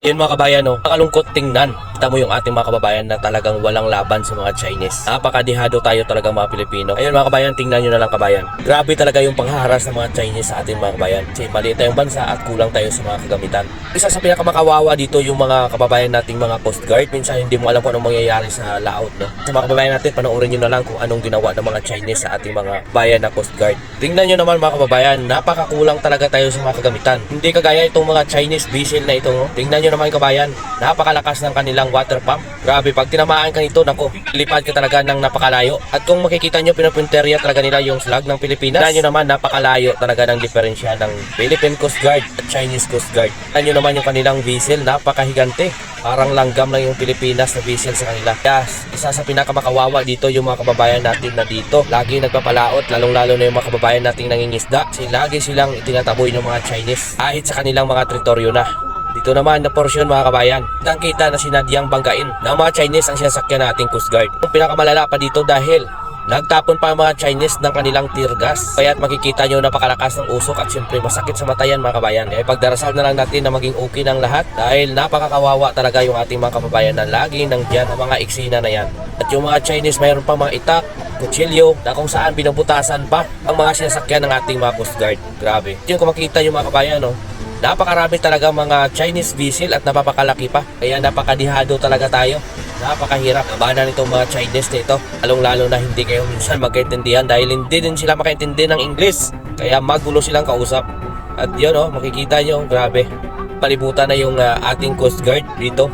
Yun mga kabayan, no? Nakalungkot tingnan. Kita mo yung ating mga kababayan na talagang walang laban sa mga Chinese. Napakadihado tayo talagang mga Pilipino. Ayun mga kabayan, tingnan nyo na lang kabayan. Grabe talaga yung panghaharas ng mga Chinese sa ating mga kabayan. Kasi maliit tayong bansa at kulang tayo sa mga kagamitan. Isa sa pinakamakawawa dito yung mga kababayan nating mga Coast Guard. Minsan hindi mo alam kung anong mangyayari sa laot, no? Sa mga kababayan natin, panoorin nyo na lang kung anong ginawa ng mga Chinese sa ating mga bayan na Coast Guard. Tingnan nyo naman mga kababayan, napakakulang talaga tayo sa mga kagamitan. Hindi kagaya itong mga Chinese vessel na ito, no? Tingnan nyo naman kabayan, napakalakas ng kanilang water pump. Grabe, pag tinamaan ka nito, nako, lipad ka talaga ng napakalayo. At kung makikita nyo, pinupunterya talaga nila yung flag ng Pilipinas. Tingnan nyo naman, napakalayo talaga ng diferensya ng Philippine Coast Guard at Chinese Coast Guard. Tingnan nyo naman yung kanilang vessel, napakahigante. Parang langgam lang yung Pilipinas na vessel sa kanila. Yes, isa sa pinakamakawawa dito yung mga kababayan natin na dito lagi nagpapalaot, lalong-lalo na yung mga kababayan nating nangingisda. Kasi lagi silang itinataboy ng mga Chinese kahit sa kanilang mga teritoryo na. Dito naman na porsyon mga kabayan, kitang-kita na sinadyang banggain ng mga Chinese ang sinasakyan nating Coast Guard. Ang pinakamalala pa dito dahil nagtapon pa ang mga Chinese ng kanilang tear gas. Kaya't makikita nyo napakalakas ng usok at syempre masakit sa mata yan mga kabayan. Kaya pagdarasal na lang natin na maging okay ng lahat dahil napakakawawa talaga yung ating mga kababayan na lagi nandyan ang mga eksena na yan. At yung mga Chinese mayroon pang mga itak, kutsilyo na kung saan binubutasan pa ang mga sinasakyan ng ating mga Coast Guard. Grabe. Yung kung makikita yung mga kabayan, no? Napakarami talaga mga Chinese vessel at napapakalaki pa. Kaya napakadihado talaga tayo. Napakahirap labanan itong mga Chinese nito. Lalong-lalo na hindi kayo minsan magkaintindihan dahil hindi din sila makaintindi ng English. Kaya magulo silang kausap. At yun, makikita nyo, grabe. Palibutan na yung ating Coast Guard dito.